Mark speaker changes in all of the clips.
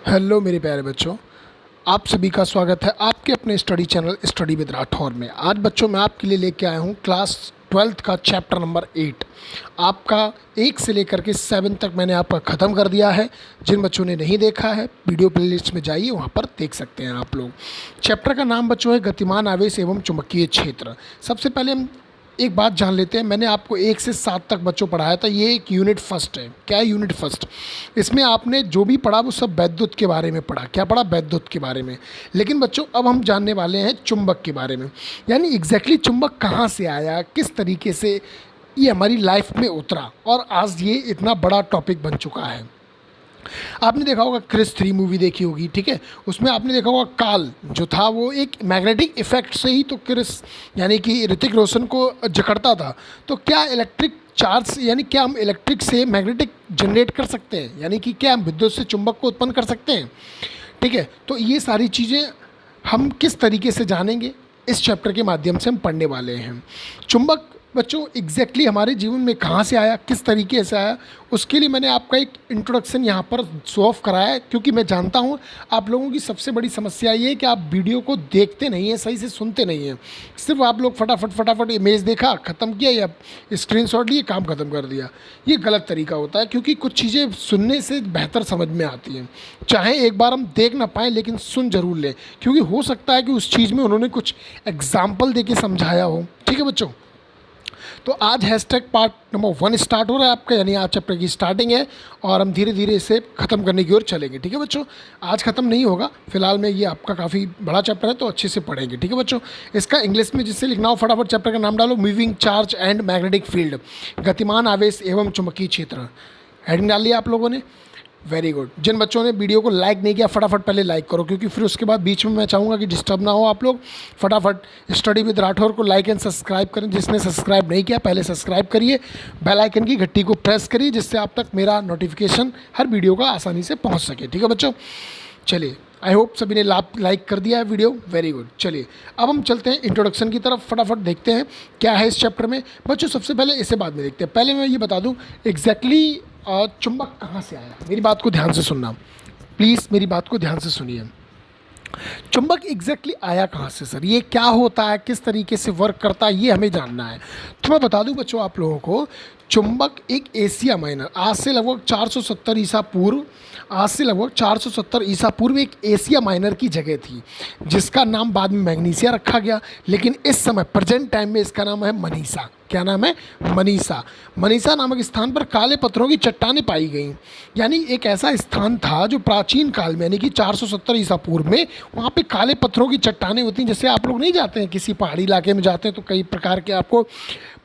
Speaker 1: Hello मेरे प्यारे बच्चों, आप सभी का स्वागत है आपके अपने study channel study with Rathore में। आज बच्चों मैं आपके लिए लेके आया हूँ क्लास 12th का चैप्टर नंबर 8। आपका 1 से लेकर के 7 तक मैंने आपका ख़त्म कर दिया है। जिन बच्चों ने नहीं देखा है वीडियो प्लेलिस्ट में जाइए, वहाँ पर देख सकते हैं आप लोग। चैप्टर का नाम बच्चों है गतिमान आवेश एवं चुंबकीय क्षेत्र। सबसे पहले हम एक बात जान लेते हैं। मैंने आपको 1 से 7 तक बच्चों पढ़ाया था। ये एक यूनिट फर्स्ट है। क्या है यूनिट फर्स्ट? इसमें आपने जो भी पढ़ा वो सब वैद्युत के बारे में पढ़ा। क्या पढ़ा? वैद्युत के बारे में। लेकिन बच्चों अब हम जानने वाले हैं चुंबक के बारे में, यानी एग्जैक्टली चुंबक कहाँ से आया, किस तरीके से ये हमारी लाइफ में उतरा और आज ये इतना बड़ा टॉपिक बन चुका है। आपने देखा होगा क्रिस 3 मूवी देखी होगी, ठीक है। उसमें आपने देखा होगा काल जो था वो एक मैग्नेटिक इफेक्ट से ही तो क्रिस यानी कि ऋतिक रोशन को जकड़ता था। तो क्या इलेक्ट्रिक चार्ज यानी क्या हम इलेक्ट्रिक से मैग्नेटिक जनरेट कर सकते हैं, यानी कि क्या हम विद्युत से चुंबक को उत्पन्न कर सकते हैं, ठीक है। तो ये सारी चीज़ें हम किस तरीके से जानेंगे इस चैप्टर के माध्यम से हम पढ़ने वाले हैं। चुंबक बच्चों एग्जैक्टली हमारे जीवन में कहाँ से आया, किस तरीके से आया, उसके लिए मैंने आपका एक इंट्रोडक्शन यहाँ पर शो ऑफ कराया है। क्योंकि मैं जानता हूँ आप लोगों की सबसे बड़ी समस्या ये है कि आप वीडियो को देखते नहीं हैं, सही से सुनते नहीं हैं। सिर्फ आप लोग फटाफट इमेज देखा, ख़त्म किया या स्क्रीनशॉट लिए, काम ख़त्म कर दिया। ये गलत तरीका होता है, क्योंकि कुछ चीज़ें सुनने से बेहतर समझ में आती हैं। चाहे एक बार हम देख ना पाएँ लेकिन सुन जरूर लें, क्योंकि हो सकता है कि उस चीज़ में उन्होंने कुछ एग्जाम्पल दे के समझाया हो, ठीक है बच्चों। तो आज हैशटैग पार्ट नंबर 1 स्टार्ट हो रहा है आपका, यानी आज चैप्टर की स्टार्टिंग है और हम धीरे धीरे इसे ख़त्म करने की ओर चलेंगे, ठीक है बच्चों। आज ख़त्म नहीं होगा, फिलहाल में ये आपका काफ़ी बड़ा चैप्टर है तो अच्छे से पढ़ेंगे, ठीक है बच्चों। इसका इंग्लिश में जिससे लिखना हो फटाफट चैप्टर का नाम डालो, moving charge and magnetic field, गतिमान आवेश एवं चुंबकीय क्षेत्र। हेडिंग डाल लिया आप लोगों ने, वेरी गुड। जिन बच्चों ने वीडियो को लाइक नहीं किया फटाफट पहले लाइक करो, क्योंकि फिर उसके बाद बीच में मैं चाहूँगा कि डिस्टर्ब ना हो आप लोग। फटाफट स्टडी विद राठौर को लाइक एंड सब्सक्राइब करें। जिसने सब्सक्राइब नहीं किया पहले सब्सक्राइब करिए, बेल आइकन की घंटी को प्रेस करिए, जिससे आप तक मेरा नोटिफिकेशन हर वीडियो का आसानी से पहुँच सके, ठीक है बच्चों। चलिए, आई होप सभी ने लाइक कर दिया है वीडियो, वेरी गुड। चलिए अब हम चलते हैं इंट्रोडक्शन की तरफ, फटाफट देखते हैं क्या है इस चैप्टर में। बच्चों सबसे पहले इसे बाद में देखते हैं। पहले मैं ये बता दूं एग्जैक्टली चुंबक कहाँ से आया। मेरी बात को ध्यान से सुनना प्लीज़, मेरी बात को ध्यान से सुनिए। चुंबक एग्जैक्टली आया कहाँ से सर, ये क्या होता है, किस तरीके से वर्क करता है, ये हमें जानना है। तो मैं बता दूं बच्चों आप लोगों को, चुंबक एक एशिया माइनर आज से लगभग 470 ईसा पूर्व, आज से लगभग 470 ईसा पूर्व एक एशिया माइनर की जगह थी, जिसका नाम बाद में मैग्नीसिया रखा गया। लेकिन इस समय प्रेजेंट टाइम में इसका नाम है मनीषा। क्या नाम है? मनीषा। मनीषा नामक स्थान पर काले पत्थरों की चट्टानें पाई गईं। यानी एक ऐसा स्थान था जो प्राचीन काल में यानी कि 470 ईसा पूर्व में वहाँ पे काले पत्थरों की चट्टानें होती हैं। जैसे आप लोग नहीं जाते हैं किसी पहाड़ी इलाके में, जाते हैं तो कई प्रकार के आपको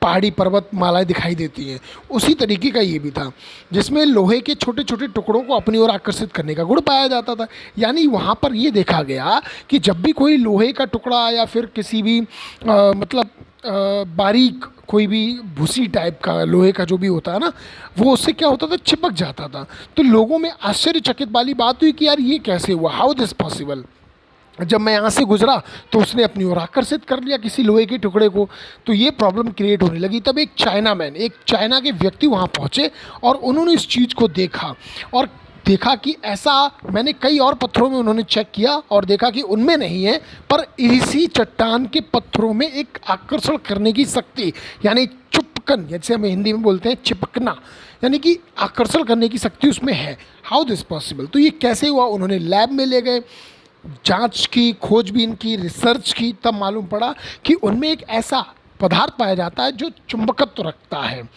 Speaker 1: पहाड़ी पर्वत मालाएं दिखाई देती हैं, उसी तरीके का ये भी था, जिसमें लोहे के छोटे छोटे टुकड़ों को अपनी ओर आकर्षित करने का गुण पाया जाता था। यानी वहाँ पर ये देखा गया कि जब भी कोई लोहे का टुकड़ा या फिर किसी भी बारीक कोई भी भूसी टाइप का लोहे का जो भी होता है ना, वो उससे क्या होता था, चिपक जाता था। तो लोगों में आश्चर्यचकित वाली बात हुई कि यार ये कैसे हुआ, हाउ दिस पॉसिबल। जब मैं यहाँ से गुजरा तो उसने अपनी ओर आकर्षित कर लिया किसी लोहे के टुकड़े को, तो ये प्रॉब्लम क्रिएट होने लगी। तब एक चाइना के व्यक्ति वहाँ पहुँचे और उन्होंने इस चीज़ को देखा और देखा कि ऐसा, मैंने कई और पत्थरों में उन्होंने चेक किया और देखा कि उनमें नहीं है, पर इसी चट्टान के पत्थरों में एक आकर्षण करने की शक्ति, यानी चुपकन, जैसे हम हिंदी में बोलते हैं चिपकना, यानी कि आकर्षण करने की शक्ति उसमें है। How this possible. तो ये कैसे हुआ, उन्होंने लैब में ले गए, जांच की, खोजबीन की, रिसर्च की, तब मालूम पड़ा कि उनमें एक ऐसा पदार्थ पाया जाता है जो चुंबकत्व रखता है।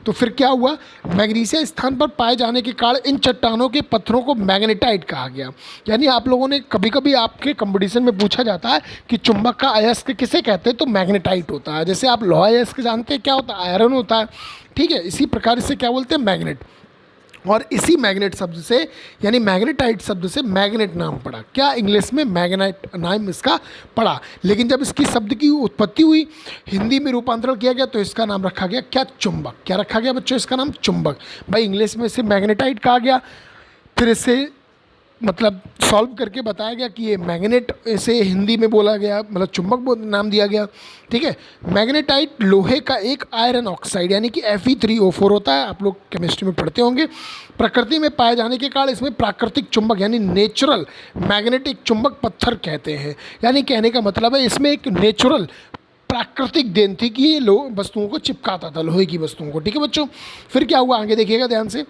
Speaker 1: तो फिर क्या हुआ, मैग्नीशिया स्थान पर पाए जाने के कारण इन चट्टानों के पत्थरों को मैग्नेटाइट कहा गया। यानी आप लोगों ने कभी कभी आपके कंपटीशन में पूछा जाता है कि चुंबक का अयस्क किसे कहते हैं, तो मैग्नेटाइट होता है। जैसे आप लोहा अयस्क जानते हैं क्या होता है, आयरन होता है, ठीक है। इसी प्रकार से क्या बोलते हैं, मैग्नेट। और इसी मैग्नेट शब्द से यानी मैग्नेटाइट शब्द से मैग्नेट नाम पड़ा। क्या इंग्लिश में मैग्नेट नाम इसका पड़ा। लेकिन जब इसकी शब्द की उत्पत्ति हुई, हिंदी में रूपांतरण किया गया, तो इसका नाम रखा गया क्या, चुंबक। क्या रखा गया बच्चों, इसका नाम चुंबक। भाई इंग्लिश में इसे मैग्नेटाइट कहा गया, फिर इसे मतलब सॉल्व करके बताया गया कि ये मैग्नेट इसे हिंदी में बोला गया, मतलब चुंबक नाम दिया गया। ठीक है, मैग्नेटाइट लोहे का एक आयरन ऑक्साइड यानी कि Fe3O4 होता है, आप लोग केमिस्ट्री में पढ़ते होंगे। प्रकृति में पाए जाने के कारण इसमें प्राकृतिक चुंबक यानी नेचुरल मैग्नेटिक चुंबक पत्थर कहते हैं। यानी कहने का मतलब है इसमें एक नेचुरल प्राकृतिक देन थी कि ये वस्तुओं को चिपकाता था, लोहे की वस्तुओं को। ठीक है बच्चों, फिर क्या हुआ आगे देखिएगा ध्यान से।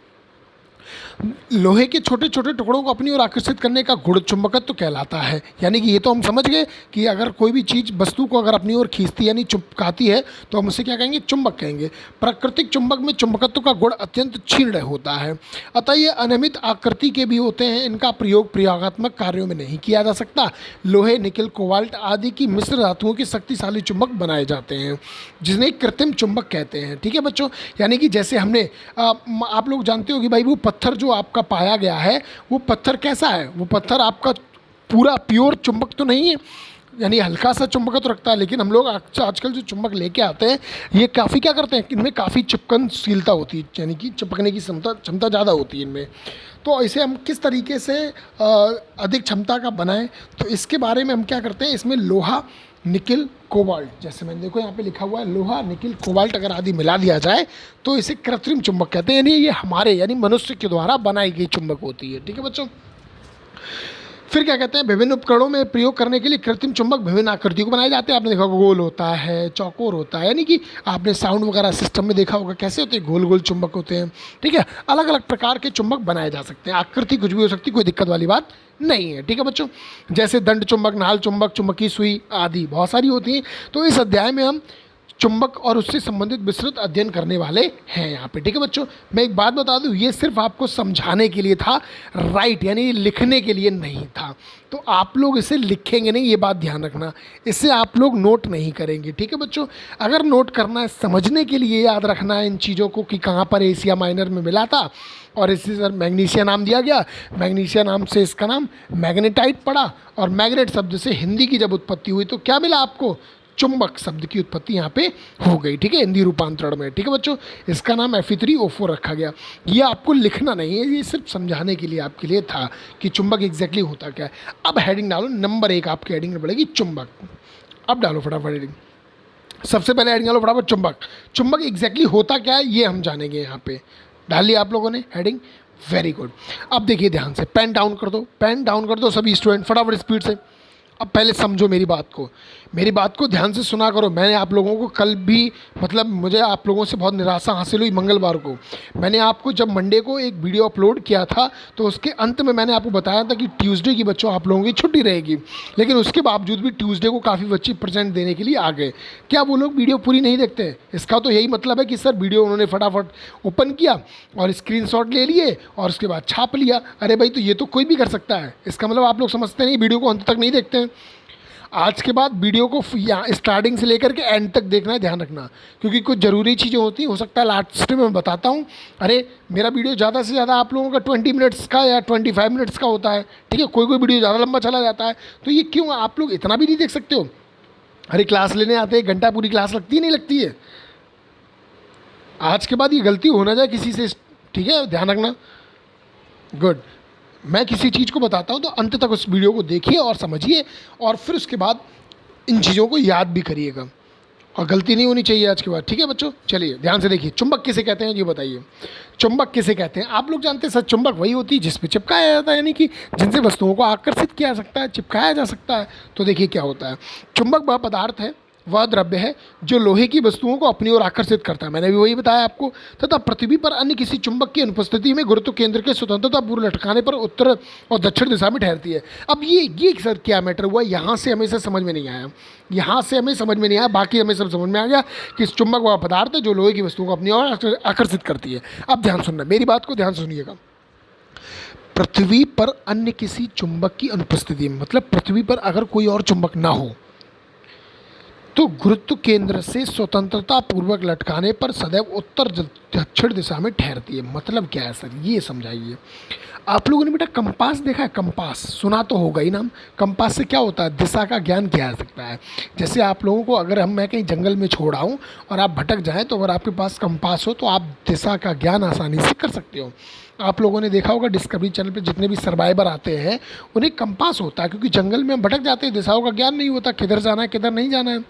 Speaker 1: लोहे के छोटे छोटे टुकड़ों को अपनी ओर आकर्षित करने का गुण चुंबकत्व कहलाता है। यानी कि ये तो हम समझ गए कि अगर कोई भी चीज़ वस्तु को अगर अपनी ओर खींचती यानी चिपकाती है तो हम उसे क्या कहेंगे, चुंबक कहेंगे। प्राकृतिक चुंबक में चुंबकत्व का गुण अत्यंत क्षीण होता है, अतः ये अनियमित आकृति के भी होते हैं। इनका प्रयोग प्रयोगात्मक कार्यों में नहीं किया जा सकता। लोहे, निकल, कोबाल्ट आदि की मिश्र धातुओं के शक्तिशाली चुंबक बनाए जाते हैं जिन्हें कृत्रिम चुंबक कहते हैं। ठीक है बच्चों, यानी कि जैसे हमने आप लोग जानते हो कि भाई वो पत्थर जो आपका पाया गया है वो पत्थर कैसा है, वो पत्थर आपका पूरा प्योर चुंबक तो नहीं है, यानी हल्का सा चुंबक तो रखता है। लेकिन हम लोग आजकल जो चुंबक लेके आते हैं ये काफ़ी क्या करते हैं, इनमें काफ़ी चिपकनशीलता होती है, यानी कि चिपकने की क्षमता ज़्यादा होती है इनमें। तो इसे हम किस तरीके से अधिक क्षमता का बनाएं, तो इसके बारे में हम क्या करते हैं, इसमें लोहा, निकिल, कोबाल्ट, जैसे मैंने देखो यहाँ पे लिखा हुआ है लोहा, निकिल, कोबाल्ट अगर आदि मिला दिया जाए तो इसे कृत्रिम चुंबक कहते हैं। यानी ये हमारे यानी मनुष्य के द्वारा बनाई गई चुंबक होती है। ठीक है बच्चों, फिर क्या कहते हैं, विभिन्न उपकरणों में प्रयोग करने के लिए कृत्रिम चुंबक विभिन्न आकृतियों को बनाए जाते हैं। आपने देखा होगा गोल होता है, चौकोर होता है, यानी कि आपने साउंड वगैरह सिस्टम में देखा होगा कैसे होते हैं, गोल गोल चुंबक होते हैं। ठीक है, अलग अलग प्रकार के चुंबक बनाए जा सकते हैं, आकृति कुछ भी हो सकती है, कोई दिक्कत वाली बात नहीं है। ठीक है बच्चों, जैसे दंड चुंबक, नाल चुंबक, चुंबकीय सुई आदि बहुत सारी होती हैं। तो इस अध्याय में हम चुंबक और उससे संबंधित विस्तृत अध्ययन करने वाले हैं यहाँ पे। ठीक है बच्चों, मैं एक बात बता दूँ, ये सिर्फ आपको समझाने के लिए था, राइट यानी लिखने के लिए नहीं था। तो आप लोग इसे लिखेंगे नहीं, ये बात ध्यान रखना, इसे आप लोग नोट नहीं करेंगे। ठीक है बच्चों, अगर नोट करना है, समझने के लिए याद रखना है इन चीज़ों को कि कहाँ पर एशिया माइनर में मिला था और इसी सर मैग्नीशिया नाम दिया गया, मैग्नीशिया नाम से इसका नाम मैग्नेटाइट पड़ा, और मैग्नेट शब्द से हिंदी की जब उत्पत्ति हुई तो क्या मिला आपको, चुंबक शब्द की उत्पत्ति यहाँ पे हो गई। ठीक है, हिंदी रूपांतरण में। ठीक है बच्चों, इसका नाम Fe3O4 रखा गया। ये आपको लिखना नहीं है, ये सिर्फ समझाने के लिए आपके लिए था कि चुंबक एग्जैक्टली होता क्या है। अब हेडिंग डालो, नंबर 1 आपकी हेडिंग में पड़ेगी चुंबक। अब डालो फटाफट हेडिंग, सबसे पहले हेडिंग डालो फटाफट चुंबक। चुंबक एग्जैक्टली होता क्या है ये हम जानेंगे। यहाँ पे डाल लिया आप लोगों ने हेडिंग, वेरी गुड। अब देखिए ध्यान से, पेन डाउन कर दो, पेन डाउन कर दो सभी स्टूडेंट फटाफट स्पीड से। अब पहले समझो मेरी बात को ध्यान से सुना करो। मैंने आप लोगों को कल भी, मतलब मुझे आप लोगों से बहुत निराशा हासिल हुई मंगलवार को। मैंने आपको जब मंडे को एक वीडियो अपलोड किया था तो उसके अंत में मैंने आपको बताया था कि ट्यूसडे की बच्चों आप लोगों की छुट्टी रहेगी, लेकिन उसके बावजूद भी ट्यूसडे को काफ़ी बच्चे प्रेजेंट देने के लिए आ गए। क्या वो लोग वीडियो पूरी नहीं देखते हैं? इसका तो यही मतलब है कि सर वीडियो उन्होंने फटाफट ओपन किया और स्क्रीनशॉट ले लिए और उसके बाद छाप लिया। अरे भाई, तो ये तो कोई भी कर सकता है, इसका मतलब आप लोग समझते नहीं, वीडियो को अंत तक नहीं देखते हैं। आज के बाद वीडियो को यहाँ स्टार्टिंग से लेकर के एंड तक देखना है, ध्यान रखना, क्योंकि कुछ ज़रूरी चीज़ें होती हैं। हो सकता है लास्ट में मैं बताता हूँ, अरे मेरा वीडियो ज़्यादा से ज़्यादा आप लोगों का 20 मिनट्स का या 25 मिनट्स का होता है। ठीक है, कोई वीडियो ज़्यादा लंबा चला जाता है, तो ये क्यों आप लोग इतना भी नहीं देख सकते हो? अरे क्लास लेने आते हैं, घंटा पूरी क्लास लगती है नहीं लगती है? आज के बाद ये गलती हो ना जाए किसी से, ठीक है, ध्यान रखना। गुड, मैं किसी चीज़ को बताता हूँ तो अंत तक उस वीडियो को देखिए और समझिए, और फिर उसके बाद इन चीज़ों को याद भी करिएगा, और गलती नहीं होनी चाहिए आज के बाद। ठीक है बच्चों, चलिए ध्यान से देखिए, चुंबक किसे कहते हैं ये बताइए। चुंबक किसे कहते हैं? आप लोग जानते हैं सर, चुंबक वही होती है जिसपे चिपकाया जाता है, यानी कि जिनसे वस्तुओं को आकर्षित किया जा सकता है, चिपकाया जा सकता है। तो देखिए क्या होता है, चुंबक वह पदार्थ है, वह द्रव्य है जो लोहे की वस्तुओं को अपनी ओर आकर्षित करता है, मैंने भी वही बताया आपको, तथा पृथ्वी पर अन्य किसी चुंबक की अनुपस्थिति में गुरुत्व केंद्र के स्वतंत्रता पूर्व लटकाने पर उत्तर और दक्षिण दिशा में ठहरती है। अब ये सर क्या मैटर हुआ, यहाँ से हमें समझ में नहीं आया, यहाँ से हमें समझ में नहीं आया, बाकी हमें सब समझ में आ गया कि चुंबक वह पदार्थ है जो लोहे की वस्तुओं को अपनी ओर आकर्षित करती है। अब ध्यान सुनना, मेरी बात को ध्यान सुनिएगा। पृथ्वी पर अन्य किसी चुंबक की अनुपस्थिति में, मतलब पृथ्वी पर अगर कोई और चुंबक ना हो तो गुरुत्व केंद्र से स्वतंत्रता पूर्वक लटकाने पर सदैव उत्तर दक्षिण दिशा में ठहरती है। मतलब क्या है सर, ये समझाइए। आप लोगों ने बेटा कंपास देखा है? कंपास सुना तो होगा ही नाम। कंपास से क्या होता है? दिशा का ज्ञान किया जा सकता है। जैसे आप लोगों को अगर मैं कहीं जंगल में छोड़ आऊँ और आप भटक जाएं, तो अगर आपके पास कंपास हो तो आप दिशा का ज्ञान आसानी से कर सकते हो। आप लोगों ने देखा होगा डिस्कवरी चैनल पे जितने भी सर्वाइवर आते हैं उन्हें कंपास होता है, क्योंकि जंगल में हम भटक जाते हैं, दिशाओं का ज्ञान नहीं होता, किधर जाना है किधर नहीं जाना है।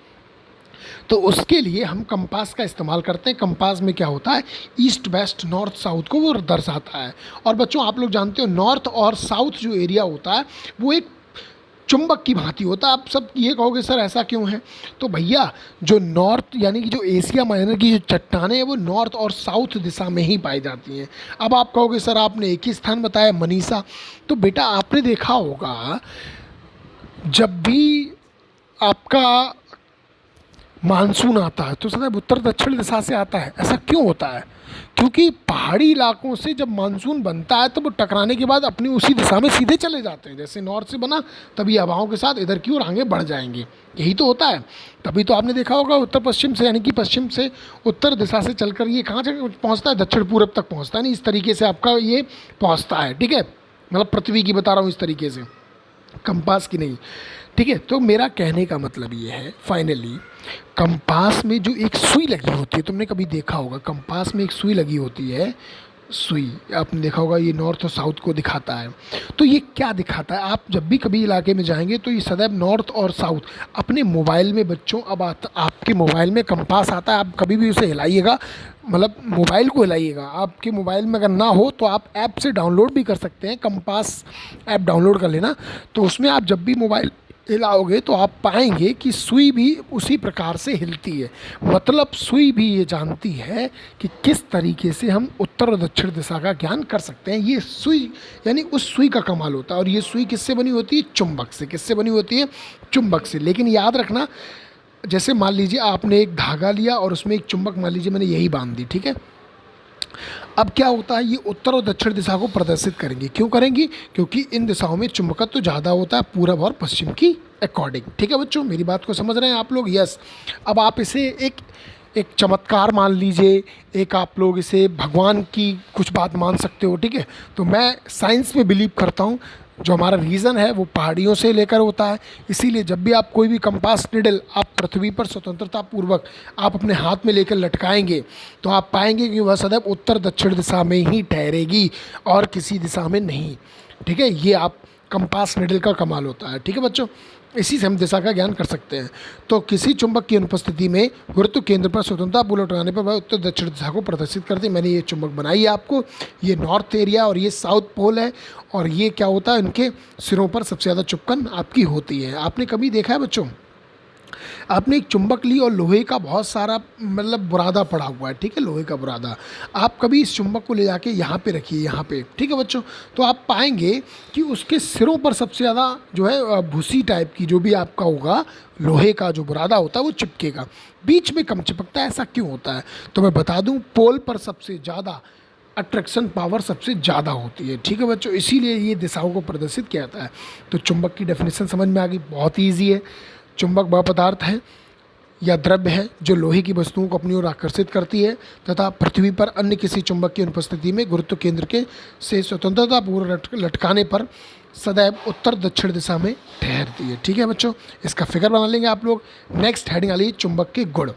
Speaker 1: तो उसके लिए हम कंपास का इस्तेमाल करते हैं। कंपास में क्या होता है? ईस्ट वेस्ट नॉर्थ साउथ को वो दर्शाता है। और बच्चों आप लोग जानते हो नॉर्थ और साउथ जो एरिया होता है वो एक चुंबक की भांति होता है। आप सब ये कहोगे सर ऐसा क्यों है? तो भैया जो नॉर्थ यानी कि जो एशिया माइनर की जो चट्टानें हैं वो नॉर्थ और साउथ दिशा में ही पाई जाती हैं। अब आप कहोगे सर आपने एक ही स्थान बताया मनीषा, तो बेटा आपने देखा होगा जब भी आपका मानसून आता है तो सदैव उत्तर दक्षिण दिशा से आता है। ऐसा क्यों होता है? क्योंकि पहाड़ी इलाकों से जब मानसून बनता है तो वो टकराने के बाद अपनी उसी दिशा में सीधे चले जाते हैं। जैसे नॉर्थ से बना तभी हवाओं के साथ इधर की ओर आगे बढ़ जाएंगे, यही तो होता है। तभी तो आपने देखा होगा उत्तर पश्चिम से यानी कि पश्चिम से उत्तर दिशा से चलकर ये कहाँ पहुँचता है? दक्षिण पूरब तक पहुँचता है। नहीं, इस तरीके से आपका ये पहुँचता है। ठीक है, मतलब पृथ्वी की बता रहा हूँ इस तरीके से, कंपास की नहीं। ठीक है, तो मेरा कहने का मतलब ये है फाइनली, कंपास में जो एक सुई लगी होती है, तुमने कभी देखा होगा कंपास में एक सुई लगी होती है। सुई आपने देखा होगा, ये नॉर्थ और साउथ को दिखाता है। तो ये क्या दिखाता है? आप जब भी कभी इलाके में जाएंगे तो ये सदैव नॉर्थ और साउथ अपने मोबाइल में बच्चों, अब आपके मोबाइल में कंपास आता है, आप कभी भी उसे हिलाइएगा, मतलब मोबाइल को हिलाइएगा। आपके मोबाइल में अगर ना हो तो आप ऐप से डाउनलोड भी कर सकते हैं, कंपास ऐप डाउनलोड कर लेना। तो उसमें आप जब भी मोबाइल हिलाओगे तो आप पाएंगे कि सुई भी उसी प्रकार से हिलती है। मतलब सुई भी ये जानती है कि किस तरीके से हम उत्तर और दक्षिण दिशा का ज्ञान कर सकते हैं। ये सुई यानी उस सुई का कमाल होता है। और ये सुई किससे बनी होती है? चुंबक से। किससे बनी होती है? चुंबक से। लेकिन याद रखना, जैसे मान लीजिए आपने एक धागा लिया और उसमें एक चुंबक, मान लीजिए मैंने यही बांध दी, ठीक है। अब क्या होता है, ये उत्तर और दक्षिण दिशा को प्रदर्शित करेंगी। क्यों करेंगी? क्योंकि इन दिशाओं में चुंबकत्व तो ज़्यादा होता है पूरब और पश्चिम की अकॉर्डिंग। ठीक है बच्चों, मेरी बात को समझ रहे हैं आप लोग? यस। अब आप इसे एक चमत्कार मान लीजिए, एक आप लोग इसे भगवान की कुछ बात मान सकते हो। ठीक है, तो मैं साइंस में बिलीव करता हूँ। जो हमारा रीज़न है वो पहाड़ियों से लेकर होता है। इसीलिए जब भी आप कोई भी कंपास निडल आप पृथ्वी पर स्वतंत्रता पूर्वक आप अपने हाथ में लेकर लटकाएंगे तो आप पाएंगे कि वह सदैव उत्तर दक्षिण दिशा में ही ठहरेगी और किसी दिशा में नहीं। ठीक है, ये आप कंपास निडल का कमाल होता है। ठीक है बच्चों, इसी से हम दिशा का ज्ञान कर सकते हैं। तो किसी चुंबक की अनुपस्थिति में गुरुत्व केंद्र पर स्वतंत्रता पूर्वक लटकाने पर वह उत्तर दक्षिण दिशा को प्रदर्शित करती है। मैंने ये चुंबक बनाई है आपको, ये नॉर्थ एरिया और ये साउथ पोल है। और ये क्या होता है, इनके सिरों पर सबसे ज़्यादा चुपकन आपकी होती है। आपने कभी देखा है बच्चों, आपने एक चुंबक ली और लोहे का बहुत सारा मतलब बुरादा पड़ा हुआ है, ठीक है, लोहे का बुरादा। आप कभी इस चुंबक को ले जाके यहाँ पे रखिए, यहाँ पे, ठीक है बच्चों, तो आप पाएंगे कि उसके सिरों पर सबसे ज़्यादा जो है भूसी टाइप की जो भी आपका होगा लोहे का जो बुरादा होता है वो चिपकेगा, बीच में कम चिपकता है। ऐसा क्यों होता है? तो मैं बता दूँ, पोल पर सबसे ज़्यादा अट्रैक्शन पावर सबसे ज़्यादा होती है। ठीक है बच्चों, इसीलिए ये दिशाओं को प्रदर्शित किया जाता है। तो चुंबक की डेफिनेशन समझ में आ गई, बहुत ही ईजी है। चुंबक वह पदार्थ है या द्रव्य है जो लोहे की वस्तुओं को अपनी ओर आकर्षित करती है तथा पृथ्वी पर अन्य किसी चुंबक की अनुपस्थिति में गुरुत्व केंद्र के से स्वतंत्रता पूर्वक लटकाने पर सदैव उत्तर दक्षिण दिशा में ठहरती है। ठीक है बच्चों, इसका फिगर बना लेंगे आप लोग। नेक्स्ट हेडिंग आ रही है चुंबक के गुण।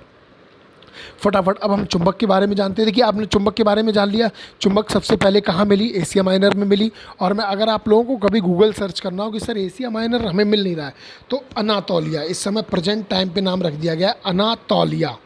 Speaker 1: फटाफट अब हम चुंबक के बारे में जानते हैं। देखिए, आपने चुंबक के बारे में जान लिया। चुंबक सबसे पहले कहाँ मिली? एशिया माइनर में मिली। और मैं अगर आप लोगों को कभी गूगल सर्च करना हो कि सर एशिया माइनर हमें मिल नहीं रहा है, तो अनातोलिया, इस समय प्रेजेंट टाइम पे नाम रख दिया गया है अनातोलिया।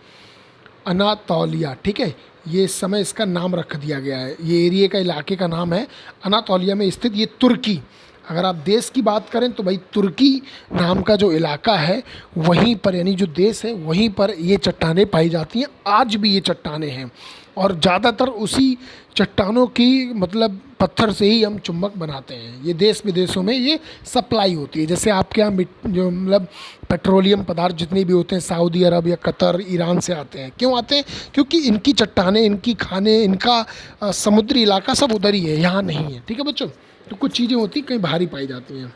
Speaker 1: अनातोलिया, ठीक है, ये इस समय इसका नाम रख दिया गया है। ये एरिया का, इलाके का नाम है अनातोलिया में स्थित ये तुर्की। अगर आप देश की बात करें तो भाई तुर्की नाम का जो इलाका है वहीं पर, यानी जो देश है वहीं पर ये चट्टानें पाई जाती हैं। आज भी ये चट्टानें हैं और ज़्यादातर उसी चट्टानों की मतलब पत्थर से ही हम चुंबक बनाते हैं। ये देश विदेशों में ये सप्लाई होती है। जैसे आपके यहाँ जो मतलब पेट्रोलियम पदार्थ जितने भी होते हैं सऊदी अरब या कतर, ईरान से आते हैं। क्यों आते हैं? क्योंकि इनकी चट्टानें, इनकी खाने, इनका समुद्री इलाका सब उधर ही है, यहाँ नहीं है। ठीक है बच्चों, तो कुछ चीज़ें होती कहीं बाहरी पाई जाती हैं।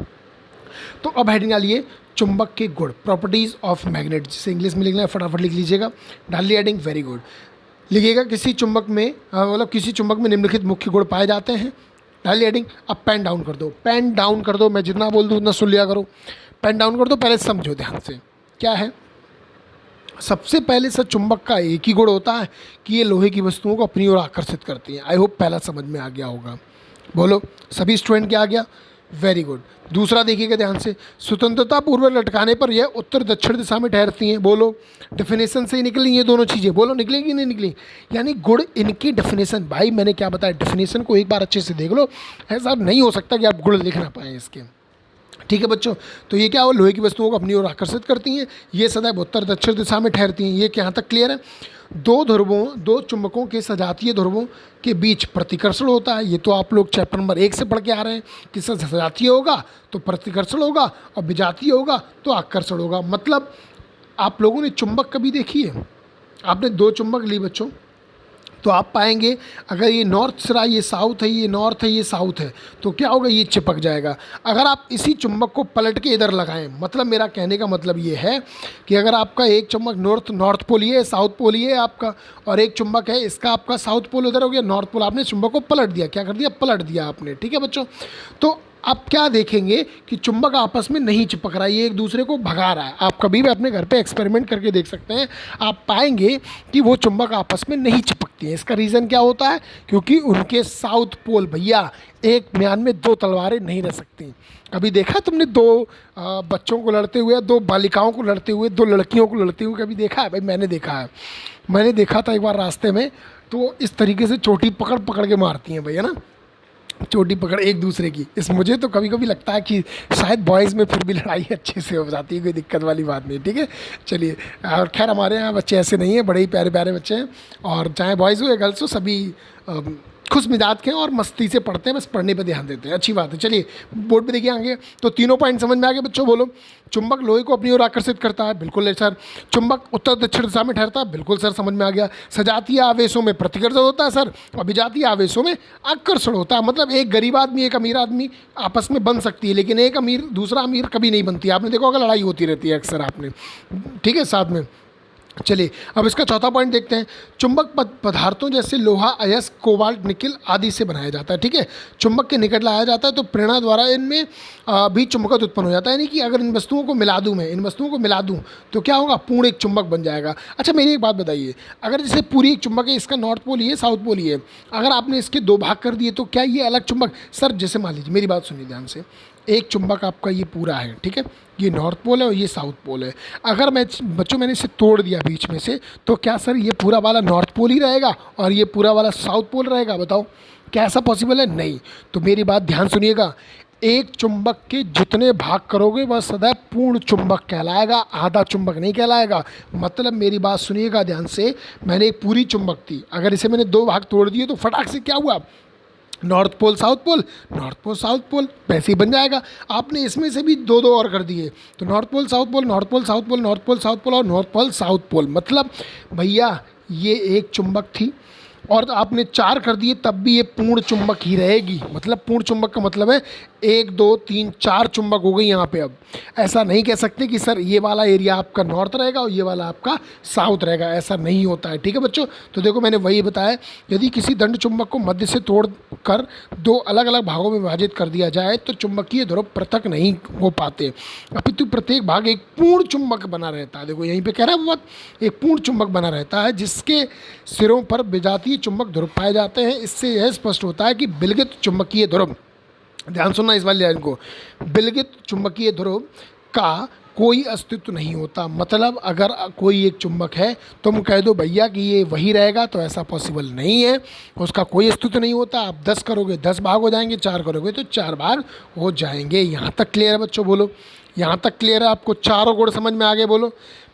Speaker 1: तो अब हेडिंग डालिए चुंबक के गुण, प्रॉपर्टीज़ ऑफ मैग्नेट, जिसे इंग्लिश में लिखना है फटाफट लिख लीजिएगा। डालिए हेडिंग, वेरी गुड। लिखिएगा किसी चुंबक में मतलब किसी चुंबक में निम्नलिखित मुख्य गुण पाए जाते हैं। डालिए हेडिंग। अब पेन डाउन कर दो, पेन डाउन कर दो, मैं जितना बोल दूँ उतना सुन लिया करो। पेन डाउन कर दो, पहले समझो ध्यान से क्या है। सबसे पहले सर चुंबक का एक ही गुण होता है कि ये लोहे की वस्तुओं को अपनी ओर आकर्षित करती हैं। आई होप पहला समझ में आ गया होगा। बोलो सभी स्टूडेंट क्या आ गया? Very good. दूसरा देखिएगा ध्यान से, स्वतंत्रता पूर्व लटकाने पर यह उत्तर दक्षिण दिशा में ठहरती हैं। बोलो डेफिनेशन से ही निकली ये दोनों चीज़ें, बोलो निकलेगी नहीं निकली? यानी गुण इनकी डेफिनेशन, भाई मैंने क्या बताया, डेफिनेशन को एक बार अच्छे से देख लो। ऐसा नहीं हो सकता कि आप गुण लिख ना पाएँ इसके। ठीक है बच्चों, तो ये क्या हो, लोहे की वस्तुओं को अपनी ओर आकर्षित करती हैं, ये सदैव उत्तर दक्षिण दिशा में ठहरती हैं। ये यहाँ तक क्लियर है? दो चुंबकों के सजातीय ध्रुवों के बीच प्रतिकर्षण होता है। ये तो आप लोग चैप्टर नंबर 1 से पढ़ के आ रहे हैं कि सजातीय होगा तो प्रतिकर्षण होगा और विजातीय होगा तो आकर्षण होगा। मतलब आप लोगों ने चुंबक कभी देखी है? आपने दो चुंबक ली बच्चों, तो आप पाएंगे अगर ये नॉर्थ से रहा, ये साउथ है, ये नॉर्थ है, ये साउथ है, तो क्या होगा, ये चिपक जाएगा। अगर आप इसी चुंबक को पलट के इधर लगाएं, मतलब मेरा कहने का मतलब ये है कि अगर आपका एक चुंबक नॉर्थ पोल ये है, साउथ पोल ये है आपका, और एक चुंबक है इसका आपका साउथ पोल उधर हो गया, नॉर्थ पोल, आपने चुंबक को पलट दिया, क्या कर दिया, पलट दिया आपने। ठीक है बच्चों, तो आप क्या देखेंगे कि चुंबक आपस में नहीं चिपक रहा है, ये एक दूसरे को भगा रहा है। आप कभी भी अपने घर पे एक्सपेरिमेंट करके देख सकते हैं, आप पाएंगे कि वो चुंबक आपस में नहीं चिपकती हैं। इसका रीज़न क्या होता है? क्योंकि उनके साउथ पोल, भैया एक म्यान में दो तलवारें नहीं रह सकती। कभी देखा तुमने दो बच्चों को लड़ते हुए, दो बालिकाओं को लड़ते हुए, दो लड़कियों को लड़ते हुए कभी देखा है? भाई मैंने देखा है। मैंने देखा था एक बार रास्ते में, तो इस तरीके से चोटी पकड़ पकड़ के मारती हैं भैया ना, चोटी पकड़ एक दूसरे की। इस मुझे तो कभी कभी लगता है कि शायद बॉयज़ में फिर भी लड़ाई अच्छे से हो जाती है, कोई दिक्कत वाली बात नहीं। ठीक है, चलिए। और खैर हमारे यहाँ बच्चे ऐसे नहीं हैं, बड़े ही प्यारे प्यारे बच्चे हैं, और चाहे बॉयज़ हो या गर्ल्स हो, सभी खुश मिजाज के हैं और मस्ती से पढ़ते हैं, बस पढ़ने पर ध्यान देते हैं, अच्छी बात है। चलिए बोर्ड पे देखिए आगे, तो तीनों पॉइंट समझ में आ गए बच्चों? बोलो चुंबक लोहे को अपनी ओर आकर्षित करता है, बिल्कुल है सर। चुंबक उत्तर दक्षिण दिशा में ठहरता है, बिल्कुल सर, समझ में आ गया। सजातीय आवेशों में प्रतिकर्षण होता है सर, और विजातीय आवेशों में आकर्षण होता है। मतलब एक गरीब आदमी एक अमीर आदमी आपस में बन सकती है, लेकिन एक अमीर दूसरा अमीर कभी नहीं बनती। आपने देखा होगा लड़ाई होती रहती है अक्सर आपने, ठीक है, साथ में। चलिए अब इसका चौथा पॉइंट देखते हैं। चुंबक पदार्थों जैसे लोहा, अयस्क, कोबाल्ट, निकिल आदि से बनाया जाता है। ठीक है, चुंबक के निकट लाया जाता है तो प्रेरणा द्वारा इनमें भी चुंबकत्व उत्पन्न हो जाता है। यानी कि अगर इन वस्तुओं को मिला दूं, मैं इन वस्तुओं को मिला दूं तो क्या होगा, पूर्ण एक चुंबक बन जाएगा। अच्छा मेरी एक बात बताइए, अगर जैसे पूरी एक चुंबक है, इसका नॉर्थ पोल ये, साउथ पोल ये, अगर आपने इसके दो भाग कर दिए तो क्या ये अलग चुंबक? सर जैसे मान लीजिए, मेरी बात सुनिए ध्यान से, एक चुंबक आपका ये पूरा है, ठीक है, ये नॉर्थ पोल है और ये साउथ पोल है। अगर मैंने इसे तोड़ दिया बीच में से, तो क्या सर ये पूरा वाला नॉर्थ पोल ही रहेगा और ये पूरा वाला साउथ पोल रहेगा? बताओ क्या ऐसा पॉसिबल है? नहीं। तो मेरी बात ध्यान सुनिएगा, एक चुंबक के जितने भाग करोगे वह सदैव पूर्ण चुंबक कहलाएगा, आधा चुंबक नहीं कहलाएगा। मतलब मेरी बात सुनिएगा ध्यान से, मैंने एक पूरी चुंबक थी, अगर इसे मैंने दो भाग तोड़ दिए तो फटाक से क्या हुआ, north pole south pole, north pole south pole, वैसे ही बन जाएगा। आपने इसमें से भी दो दो और कर दिए तो north pole south pole, north pole south pole, north pole south pole और नॉर्थ पोल साउथ पोल। मतलब भैया ये एक चुंबक थी और आपने चार कर दिए, तब भी ये पूर्ण चुंबक ही रहेगी। मतलब पूर्ण चुंबक का मतलब है 1 2 3 4 चुंबक हो गई यहाँ पे। अब ऐसा नहीं कह सकते कि सर ये वाला एरिया आपका नॉर्थ रहेगा और ये वाला आपका साउथ रहेगा, ऐसा नहीं होता है। ठीक है बच्चों, तो देखो मैंने वही बताया, यदि किसी दंड चुंबक को मध्य से तोड़ कर दो अलग अलग भागों में विभाजित कर दिया जाए तो चुंबकीय ध्रुव पृथक नहीं हो पाते, अपितु प्रत्येक भाग एक पूर्ण चुंबक बना रहता है। देखो यहीं पे कह रहा है बात, एक पूर्ण चुंबक बना रहता है जिसके सिरों पर विजातीय चुंबक ध्रुव पाए जाते हैं। इससे यह स्पष्ट होता है कि विलगित चुंबकीय ध्रुव, ध्यान सुनना इस वाली लाइन को, विलगित चुंबकीय ध्रुव का कोई अस्तित्व नहीं होता। मतलब अगर कोई एक चुंबक है तुम कह दो भैया कि ये वही रहेगा, तो ऐसा पॉसिबल नहीं है, उसका कोई अस्तित्व नहीं होता। आप 10 करोगे 10 भाग हो जाएंगे, 4 करोगे तो 4 भाग हो जाएंगे। यहाँ तक क्लियर है बच्चों? बोलो यहाँ तक क्लियर है? आपको चारों गुण समझ में आ गए? बोलो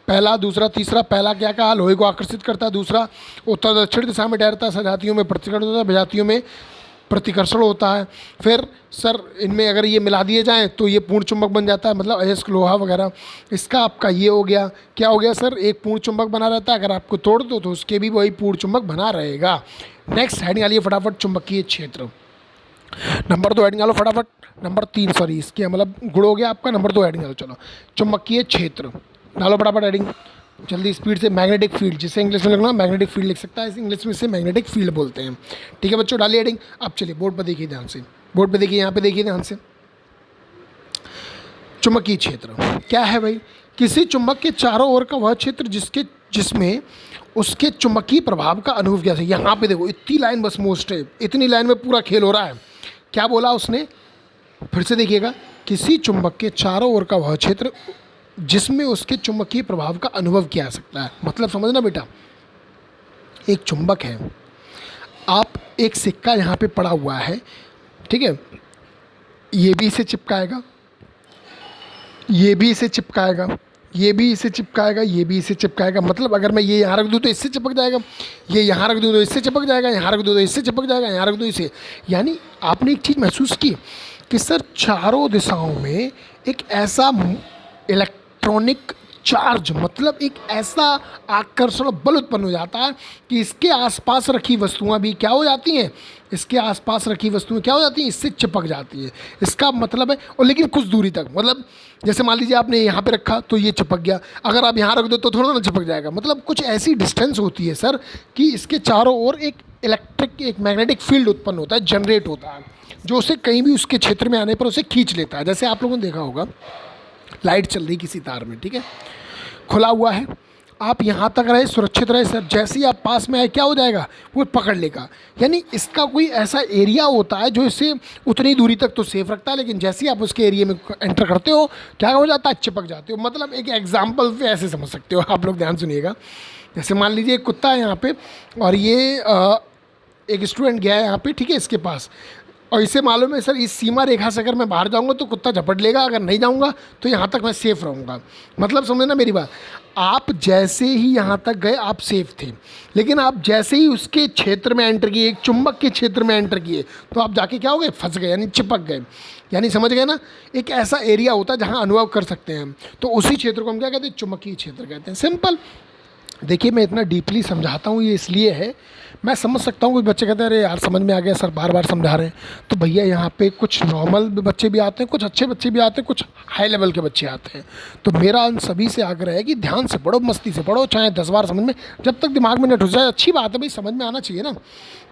Speaker 1: पहला, दूसरा, तीसरा। पहला क्या कहा, लोहे को आकर्षित करता है। दूसरा, उत्तर दक्षिण दिशा में ठहरता है। सजातियों में प्रतिकर्षण होता है, विजातियों में प्रतिकर्षण होता है। फिर सर इनमें अगर ये मिला दिए जाएं तो ये पूर्ण चुंबक बन जाता है, मतलब अयस्क, लोहा वगैरह। इसका आपका ये हो गया, क्या हो गया सर, एक पूर्ण चुंबक बना रहता है। अगर आपको तोड़ दो तो उसके भी वही पूर्ण चुंबक बना रहेगा। नेक्स्ट हेडिंग आ रही है फटाफट, चुंबकीय क्षेत्र। नंबर 2 हेडिंग आ लो फटाफट, नंबर 3 सॉरी, इसके मतलब गुण हो गया आपका। नंबर 2 हेडिंग आ लो, चलो चुंबकीय क्षेत्र डालो फटाफट हेडिंग, जल्दी स्पीड से। मैग्नेटिक फील्ड, जिसे इंग्लिश में लिखना मैग्नेटिक फील्ड लिख सकता है, इंग्लिश में इसे मैग्नेटिक फील्ड बोलते हैं। ठीक है बच्चों, डालिए हेडिंग। अब चलिए बोर्ड पर देखिए ध्यान से। बोर्ड पे देखिए, यहाँ पे देखिए ध्यान से। चुंबकीय क्षेत्र क्या है भाई? किसी चुंबक के चारों ओर का वह क्षेत्र जिसमें उसके चुंबकीय प्रभाव का अनुभव किया जाए। यहाँ पे देखो इतनी लाइन बस मोस्ट है, इतनी लाइन में पूरा खेल हो रहा है। क्या बोला उसने, फिर से देखिएगा। किसी चुंबक के चारों ओर का वह क्षेत्र जिसमें उसके चुंबकीय प्रभाव का अनुभव किया जा सकता है। मतलब समझना बेटा, एक चुंबक है, आप एक सिक्का यहाँ पे पड़ा हुआ है, ठीक है, ये भी इसे चिपकाएगा, ये भी इसे चिपकाएगा, ये भी इसे चिपकाएगा, ये भी इसे चिपकाएगा। मतलब अगर मैं ये यहाँ रख दूँ तो इससे चिपक जाएगा, ये यहाँ रख दूँ तो इससे चिपक जाएगा, यहाँ रख दूँ तो इससे चिपक जाएगा, यहाँ रख दूँ इससे। यानी आपने एक चीज़ महसूस की कि सर चारों दिशाओं में एक ऐसा इलेक्ट्रॉनिक चार्ज, मतलब एक ऐसा आकर्षण बल उत्पन्न हो जाता है कि इसके आसपास रखी वस्तुएं भी क्या हो जाती हैं, इसके आसपास रखी वस्तुएं क्या हो जाती हैं, इससे चिपक जाती है। इसका मतलब है, और लेकिन कुछ दूरी तक, मतलब जैसे मान लीजिए आपने यहाँ पे रखा तो ये चिपक गया, अगर आप यहाँ रख दो तो थोड़ा ना चिपक जाएगा। मतलब कुछ ऐसी डिस्टेंस होती है सर कि इसके चारों ओर एक इलेक्ट्रिक, एक मैग्नेटिक फील्ड उत्पन्न होता है, जनरेट होता है, जो उसे कहीं भी उसके क्षेत्र में आने पर उसे खींच लेता है। जैसे आप लोगों ने देखा होगा, लाइट चल रही किसी तार में, ठीक है, खुला हुआ है, आप यहाँ तक रहे, सुरक्षित रहे सर, जैसे ही आप पास में आए क्या हो जाएगा, वो पकड़ लेगा। यानी इसका कोई ऐसा एरिया होता है जो इसे उतनी दूरी तक तो सेफ रखता है, लेकिन जैसे ही आप उसके एरिया में एंटर करते हो क्या हो जाता है, चिपक जाते हो। मतलब एक एग्जाम्पल पे ऐसे समझ सकते हो आप लोग, ध्यान सुनिएगा। जैसे मान लीजिए एक कुत्ता है यहाँ पे, और ये एक स्टूडेंट गया है यहाँ पे, ठीक है, इसके पास, और इसे मालूम है सर इस सीमा रेखा से अगर मैं बाहर जाऊंगा तो कुत्ता झपट लेगा, अगर नहीं जाऊंगा तो यहाँ तक मैं सेफ़ रहूँगा। मतलब समझे ना मेरी बात, आप जैसे ही यहाँ तक गए आप सेफ थे, लेकिन आप जैसे ही उसके क्षेत्र में एंटर किए, एक चुंबक के क्षेत्र में एंटर किए, तो आप जाके क्या हो गए, फंस गए, यानी चिपक गए। यानी समझ गए ना, एक ऐसा एरिया होता है जहाँ अनुभव कर सकते हैं हम, तो उसी क्षेत्र को हम क्या कहते हैं, चुंबकीय क्षेत्र कहते हैं। सिंपल। देखिए मैं इतना डीपली समझाता हूँ, ये इसलिए है, मैं समझ सकता हूँ कुछ बच्चे कहते हैं अरे यार समझ में आ गया सर, बार बार समझा रहे हैं। तो भैया यहाँ पे कुछ नॉर्मल बच्चे भी आते हैं, कुछ अच्छे बच्चे भी आते हैं, कुछ हाई लेवल के बच्चे आते हैं। तो मेरा उन सभी से आग्रह है कि ध्यान से पढ़ो, मस्ती से पढ़ो, चाहे 10 बार समझ में, जब तक दिमाग में न घुस जाए। अच्छी बात है भाई, समझ में आना चाहिए ना।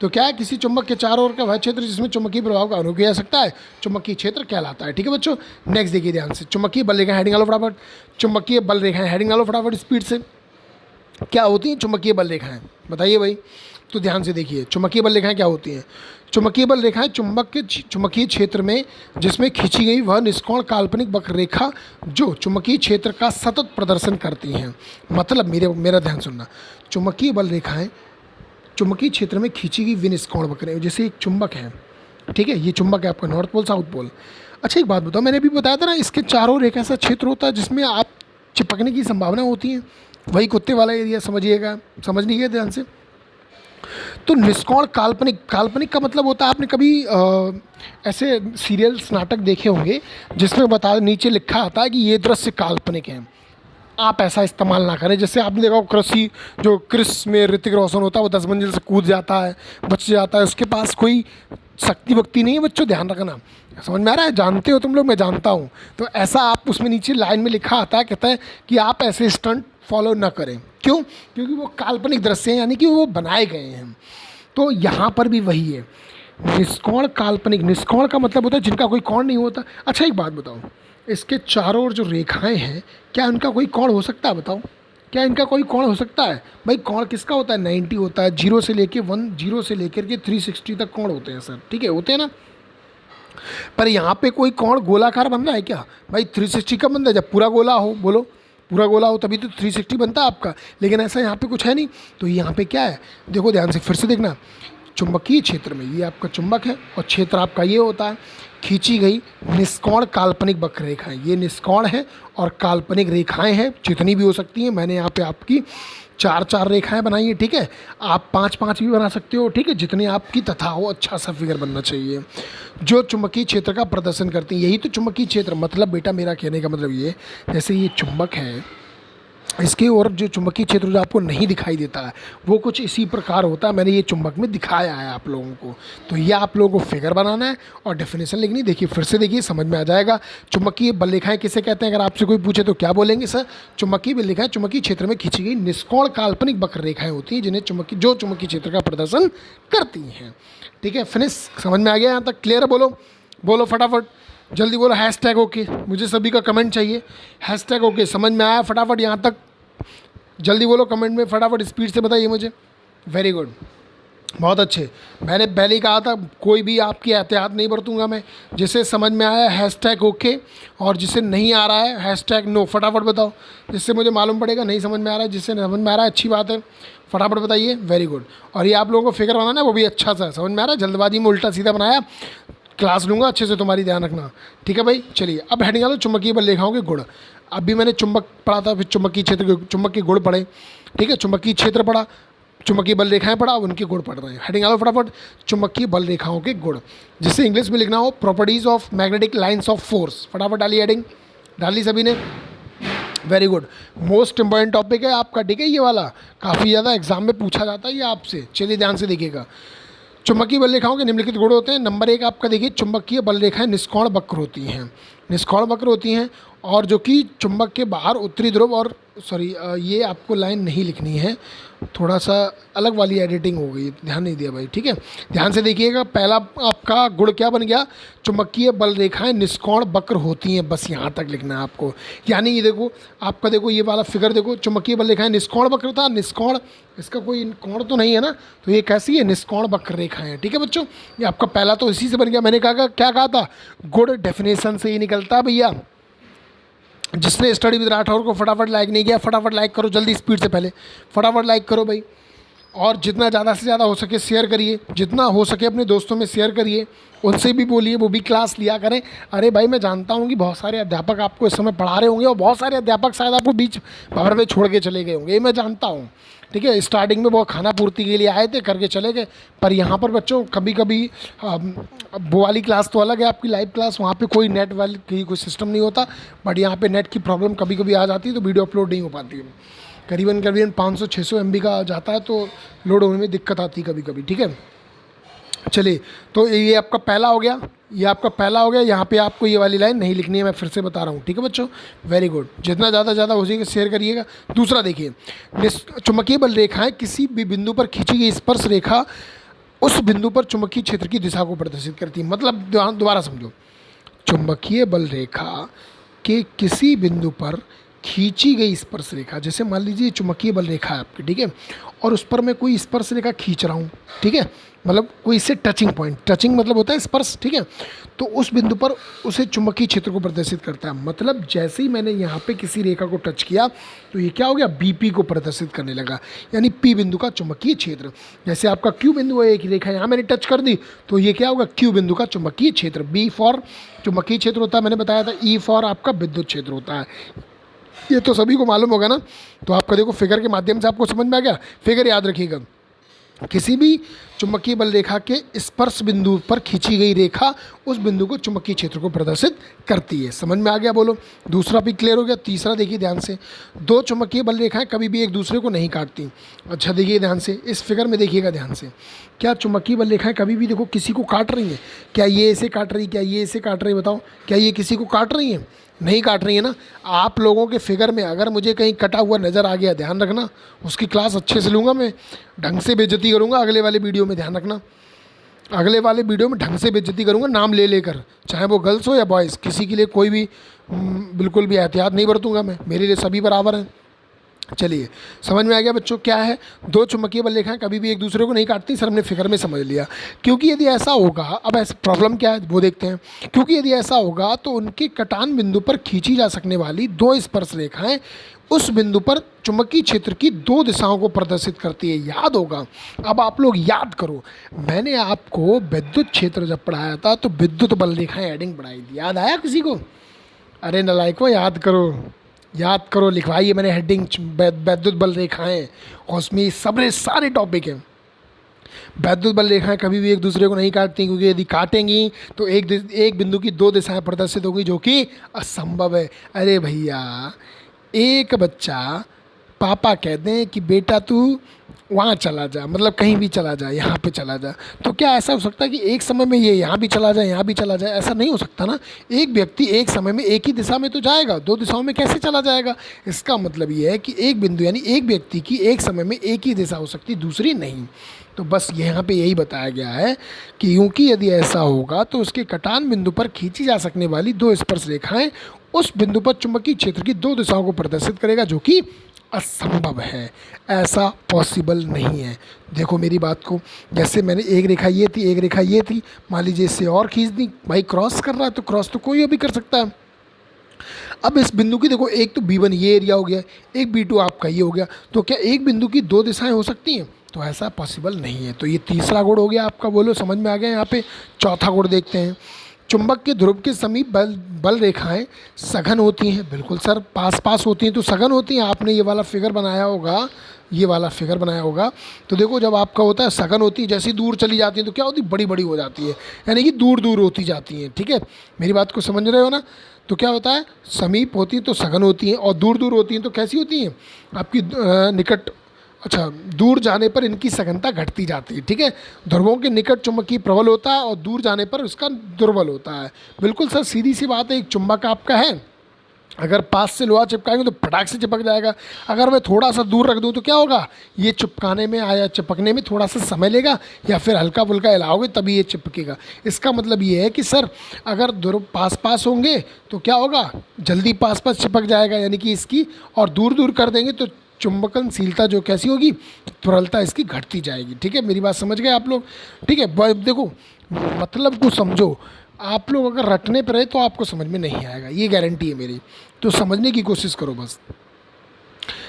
Speaker 1: तो क्या है, किसी चुंबक के चारों ओर का वह क्षेत्र जिसमें चुंबकीय प्रभाव का अनुभव किया जा सकता है, चुंबकीय क्षेत्र कहलाता है। ठीक है बच्चों, नेक्स्ट देखिए ध्यान से। चुंबकीय बल रेखाएं हेडिंग आलो फटाफट। चुंबकीय बल रेखाएं हेडिंग आलो फटाफट स्पीड से। क्या होती हैं चुंबकीय बल रेखाएं, बताइए भाई। तो ध्यान से देखिए, चुंबकीय बल रेखाएं क्या होती हैं। चुंबकीय बल रेखाएं चुंबक के चुंबकीय क्षेत्र में जिसमें खींची गई वह निष्कोण काल्पनिक वक्र रेखा जो चुंबकीय क्षेत्र का सतत प्रदर्शन करती हैं। मतलब मेरा ध्यान सुनना, चुंबकीय बल रेखाएं चुंबकीय क्षेत्र में खींची गई विनिष्कोण वक्र, जैसे एक चुंबक है, ठीक है, ये चुंबक है आपका, नॉर्थ पोल साउथ पोल। अच्छा एक बात बताओ, मैंने भी बताया था ना, इसके चारों रेखा ऐसा क्षेत्र होता है जिसमें आप चिपकने की संभावना होती है, वही कुत्ते वाला एरिया समझिएगा, समझ नहीं गए ध्यान से। तो निष्कोण काल्पनिक, काल्पनिक का मतलब होता है, आपने कभी ऐसे सीरियल्स नाटक देखे होंगे जिसमें नीचे लिखा आता है कि ये दृश्य काल्पनिक है, आप ऐसा इस्तेमाल ना करें। जैसे आपने देखा कृषि, जो क्रिस में ऋतिक रोशन होता है, वो 10 मंजिल से कूद जाता है, बच जाता है, उसके पास कोई शक्ति भक्ति नहीं है बच्चों, ध्यान रखना। समझ में आ रहा है, जानते हो तुम लोग, मैं जानता हूँ। तो ऐसा आप उसमें नीचे लाइन में लिखा आता है, कहता है कि आप ऐसे स्टंट फॉलो ना करें। क्यों? क्योंकि वो काल्पनिक दृश्य हैं, यानी कि वो बनाए गए हैं। तो यहाँ पर भी वही है, निष्कोण काल्पनिक। निष्कोण का मतलब होता है जिनका कोई कोण नहीं होता। अच्छा एक बात बताओ, इसके चारों ओर जो रेखाएं हैं, क्या उनका कोई कोण हो सकता है, बताओ, क्या इनका कोई कोण हो सकता है? भाई कोण किसका होता है, 90 होता है, 0 से लेकर 360 तक कोण होते हैं सर, ठीक है, होते हैं ना। पर यहाँ पे कोई कोण गोलाकार बनना है क्या? भाई 360 का बनता है जब पूरा गोला हो, बोलो पूरा गोला हो तभी तो 360 बनता है आपका, लेकिन ऐसा यहाँ पे कुछ है नहीं। तो यहाँ पे क्या है, देखो ध्यान से, फिर से देखना, चुंबकीय क्षेत्र में ये आपका चुंबक है और क्षेत्र आपका ये होता है, खींची गई निष्कोण काल्पनिक वक्र रेखाएं, ये निष्कोण है और काल्पनिक रेखाएं हैं, जितनी भी हो सकती हैं। मैंने यहाँ पे आपकी 4 रेखाएं बनाई हैं, ठीक है, आप 5 भी बना सकते हो, ठीक है, जितनी आपकी तथा हो, अच्छा सा फिगर बनना चाहिए, जो चुंबकीय क्षेत्र का प्रदर्शन करती हैं। यही तो चुंबकीय क्षेत्र, मतलब बेटा मेरा कहने का मतलब ये, जैसे ये चुंबक है, इसके और जो चुंबकीय क्षेत्र जो आपको नहीं दिखाई देता है वो कुछ इसी प्रकार होता है। मैंने ये चुंबक में दिखाया है आप लोगों को। तो ये आप लोगों को फिगर बनाना है और डेफिनेशन लिखनी। देखिए फिर से देखिए, समझ में आ जाएगा। चुंबकीय बल रेखाएं किसे कहते हैं? अगर आपसे कोई पूछे तो क्या बोलेंगे सर? चुंबकीय बल रेखाएं चुंबकीय क्षेत्र में खींची गई निष्कोण काल्पनिक वक्र रेखाएं होती हैं जिन्हें चुंबकीय क्षेत्र का प्रदर्शन करती हैं। ठीक है, फिनिश। समझ में आ गया यहाँ तक? क्लियर है? बोलो बोलो फटाफट, जल्दी बोलो। हैशटैग ओके, मुझे सभी का कमेंट चाहिए। हैशटैग ओके, समझ में आया? फटाफट यहाँ तक जल्दी बोलो कमेंट में, फटाफट स्पीड से बताइए मुझे। वेरी गुड, बहुत अच्छे। मैंने पहले ही कहा था कोई भी आपकी एहतियात नहीं बरतूंगा मैं। जिसे समझ में आया हैशटैग ओके, और जिसे नहीं आ रहा है हैशटैग नो। फटाफट बताओ, जिससे मुझे मालूम पड़ेगा नहीं समझ में आ रहा है। जिससे समझ में आ रहा है अच्छी बात है, फटाफट बताइए। Very good. और ये आप लोगों को फिगर बनाना है वो भी अच्छा सा समझ में आ रहा है। जल्दबाजी में उल्टा सीधा बनाया, क्लास लूँगा अच्छे से, तुम्हारी ध्यान रखना। ठीक है भाई, चलिए अब हेडिंग आ लो चुंबकीय बल रेखाओं के गुण। अभी मैंने चुंबक पढ़ा था, फिर चुंबकीय क्षेत्र के चुंबक के गुण पढ़े। ठीक है, चुंबकीय क्षेत्र पढ़ा, चुंबकीय बल रेखाएं पढ़ा, उनके गुण पढ़ रहे हैं। हेडिंग आ लो फटाफट, चुंबकीय बल रेखाओं के गुण, जिसे इंग्लिश में लिखना हो properties of magnetic lines of force. फटाफट डाली हेडिंग, डाली सभी ने? Very good. Most important topic है आपका, ठीक है, ये वाला काफ़ी ज़्यादा एग्जाम में पूछा जाता है ये आपसे। चलिए ध्यान से देखिएगा। चुंबकीय बल रेखाओं के निम्नलिखित गुण होते हैं। नंबर 1 आपका देखिए, चुंबकीय बल रेखाएं निष्कोण वक्र होती हैं। निष्कोण वक्र होती हैं और जो कि चुंबक के बाहर उत्तरी ध्रुव और ये आपको लाइन नहीं लिखनी है, थोड़ा सा अलग वाली एडिटिंग हो गई, ध्यान नहीं दिया भाई। ठीक है, ध्यान से देखिएगा। पहला आपका गुण क्या बन गया? चुंबकीय बल रेखाएं निष्कोण वक्र होती हैं, बस यहाँ तक लिखना है आपको। यानी ये देखो आपका, देखो ये वाला फिगर देखो, चुंबकीय बल रेखाएं निष्कोण वक्र था। निष्कोण, इसका कोई कोण तो नहीं है ना, तो ये कैसी है? निष्कोण वक्र रेखाएं। ठीक है बच्चों, ये आपका पहला तो इसी से बन गया। मैंने कहा क्या कहा था? गुण डेफिनेशन से ही निकलता है भैया। जिसने स्टडी विद राठौर को फटाफट लाइक नहीं किया, फटाफट लाइक करो जल्दी, स्पीड से पहले फटाफट लाइक करो भाई। और जितना ज़्यादा से ज़्यादा हो सके शेयर करिए, जितना हो सके अपने दोस्तों में शेयर करिए, उनसे भी बोलिए वो भी क्लास लिया करें। अरे भाई मैं जानता हूँ कि बहुत सारे अध्यापक आपको इस समय पढ़ा रहे होंगे और बहुत सारे अध्यापक शायद आपको बीच भंवर में छोड़ के चले गए होंगे, ये मैं जानता हूँ। ठीक है, स्टार्टिंग में वो खाना पूर्ति के लिए आए थे, करके चले गए। पर यहाँ पर बच्चों कभी कभी वो वाली क्लास तो अलग है आपकी लाइव क्लास, वहाँ पे कोई नेट वाली की कोई सिस्टम नहीं होता। बट यहाँ पे नेट की प्रॉब्लम कभी कभी आ जाती है, तो वीडियो अपलोड नहीं हो पाती है। करीबन 500-600 MB का जाता है, तो लोड होने में दिक्कत आती है कभी कभी। ठीक है, चलिए तो ये आपका पहला हो गया, ये आपका पहला हो गया। यहाँ पे आपको ये वाली लाइन नहीं लिखनी है, मैं फिर से बता रहा हूँ। ठीक है बच्चों, वेरी गुड। जितना ज़्यादा हो सके शेयर करिएगा। दूसरा देखिए, चुंबकीय बल रेखाएं किसी भी बिंदु पर खींची गई स्पर्श रेखा उस बिंदु पर चुंबकीय क्षेत्र की दिशा को प्रदर्शित करती है। मतलब दोबारा समझो, चुंबकीय बल रेखा के किसी बिंदु पर खींची गई स्पर्श रेखा, जैसे मान लीजिए चुंबकीय बल रेखा है आपकी, ठीक है, और उस पर मैं कोई स्पर्श रेखा खींच रहा हूँ, ठीक है, मतलब कोई इससे टचिंग पॉइंट, टचिंग मतलब होता है स्पर्श, ठीक है, तो उस बिंदु पर उसे चुंबकीय क्षेत्र को प्रदर्शित करता है। मतलब जैसे ही मैंने यहाँ पे किसी रेखा को टच किया तो ये क्या हो गया? BP को प्रदर्शित करने लगा, यानी P बिंदु का चुंबकीय क्षेत्र। जैसे आपका Q बिंदु है, एक रेखा यहाँ मैंने टच कर दी तो ये क्या होगा? Q बिंदु का चुंबकीय क्षेत्र। B फॉर चुंबकीय क्षेत्र होता है, मैंने बताया था। E फॉर आपका विद्युत क्षेत्र होता है। ये तो सभी को मालूम होगा ना। तो आपका देखो फिगर के माध्यम से आपको समझ में आ गया। फिगर याद रखिएगा, किसी भी चुंबकीय बल रेखा के स्पर्श बिंदु पर खींची गई रेखा उस बिंदु को चुंबकीय क्षेत्र को प्रदर्शित करती है। समझ में आ गया? बोलो। दूसरा भी क्लियर हो गया। तीसरा देखिए ध्यान से, दो चुंबकीय बल रेखाएं कभी भी एक दूसरे को नहीं काटती। अच्छा देखिए ध्यान से, इस फिगर में देखिएगा ध्यान से, क्या चुंबकीय बल रेखाएं कभी भी देखो किसी को काट रही हैं? क्या ये इसे काट रही, क्या ये इसे काट रही? बताओ, क्या ये किसी को काट रही हैं? नहीं काट रही है ना। आप लोगों के फिगर में अगर मुझे कहीं कटा हुआ नज़र आ गया, ध्यान रखना, उसकी क्लास अच्छे से लूँगा मैं, ढंग से बेइज्जती करूँगा अगले वाले वीडियो में, ध्यान रखना। अगले वाले वीडियो में ढंग से बेइज्जती करूँगा, नाम ले लेकर, चाहे वो गर्ल्स हो या बॉयज़, किसी के लिए कोई भी बिल्कुल भी एहतियात नहीं बरतूँगा मैं, मेरे लिए सभी बराबर हैं। चलिए समझ में आ गया बच्चों क्या है? दो चुंबकीय बल रेखाएं कभी भी एक दूसरे को नहीं काटती। सर हमने फिगर में समझ लिया। क्योंकि यदि ऐसा होगा, अब ऐसा प्रॉब्लम क्या है वो देखते हैं। क्योंकि यदि ऐसा होगा तो उनके कटान बिंदु पर खींची जा सकने वाली दो स्पर्श रेखाएं उस बिंदु पर चुंबकीय क्षेत्र की दो दिशाओं को प्रदर्शित करती है। याद होगा। अब आप लोग याद करो, मैंने आपको विद्युत क्षेत्र जब पढ़ाया था तो विद्युत बल रेखाएं हेडिंग पढ़ाई थी, याद आया किसी को? अरे नलायकों याद करो, याद करो, लिखवाइए मैंने हेडिंग वैद्युत बल रेखाएं, और उसमें सारे टॉपिक हैं। वैद्युत बल रेखाएं कभी भी एक दूसरे को नहीं काटती, क्योंकि यदि काटेंगी तो एक बिंदु की दो दिशाएं प्रदर्शित होंगी, जो कि असंभव है। अरे भैया, एक बच्चा पापा कह दें कि बेटा तू वहाँ चला जा, मतलब कहीं भी चला जा, यहाँ पे चला जा, तो क्या ऐसा हो सकता है कि एक समय में ये यहाँ भी चला जाए, यहाँ भी चला जाए? ऐसा नहीं हो सकता ना। एक व्यक्ति एक समय में एक ही दिशा में तो जाएगा, दो दिशाओं में कैसे चला जाएगा? इसका मतलब ये है कि एक बिंदु यानी एक व्यक्ति की एक समय में एक ही दिशा हो सकती, दूसरी नहीं। तो बस यहाँ पे यही बताया गया है कि क्योंकि यदि ऐसा होगा तो उसके कटान बिंदु पर खींची जा सकने वाली दो स्पर्श रेखाएं उस बिंदु पर चुंबकीय क्षेत्र की दो दिशाओं को प्रदर्शित करेगा, जो कि असंभव है, ऐसा पॉसिबल नहीं है। देखो मेरी बात को, जैसे मैंने एक रेखा ये थी, एक रेखा ये थी, मान लीजिए इससे और खींच दी, भाई क्रॉस कर रहा है तो क्रॉस तो कोई भी कर सकता है। अब इस बिंदु की देखो, एक तो B1 ये एरिया हो गया, एक B2 आपका ये हो गया, तो क्या एक बिंदु की दो दिशाएं हो सकती हैं? तो ऐसा पॉसिबल नहीं है। तो ये तीसरा गुण हो गया आपका, बोलो समझ में आ गया? यहाँ पे चौथा गुण देखते हैं। चुंबक के ध्रुव के समीप बल रेखाएं सघन होती हैं। बिल्कुल सर, पास पास होती हैं तो सघन होती हैं। आपने ये वाला फिगर बनाया होगा, ये वाला फिगर बनाया होगा, तो देखो जब आपका होता है सघन होती है, जैसी दूर चली जाती है तो क्या होती है? बड़ी बड़ी हो जाती है, यानी कि दूर दूर होती जाती हैं। ठीक है, मेरी बात को समझ रहे हो ना? तो क्या होता है, समीप होती हैं तो सघन होती हैं, और दूर दूर होती हैं तो कैसी होती हैं? आपकी निकट, अच्छा, दूर जाने पर इनकी सघनता घटती जाती है। ठीक है, ध्रुवों के निकट चुंबकीय प्रबल होता है और दूर जाने पर उसका दुर्बल होता है। बिल्कुल सर, सीधी सी बात है। एक चुंबक आपका है, अगर पास से लोहा चिपकाएंगे तो फटाक से चिपक जाएगा। अगर मैं थोड़ा सा दूर रख दूं तो क्या होगा? ये चिपकाने में या चिपकने में थोड़ा सा समय लेगा, या फिर हल्का फुल्का हिलाओगे तभी ये चिपकेगा। इसका मतलब ये है कि सर अगर दूर पास पास होंगे तो क्या होगा? जल्दी पास पास चिपक जाएगा, यानी कि इसकी, और दूर दूर कर देंगे तो चुंबकनशीलता जो कैसी होगी, तरलता इसकी घटती जाएगी। ठीक है, मेरी बात समझ गए आप लोग? ठीक है, देखो मतलब को समझो। आप लोग अगर रटने पर रहे तो आपको समझ में नहीं आएगा, ये गारंटी है मेरी। तो समझने की कोशिश करो बस।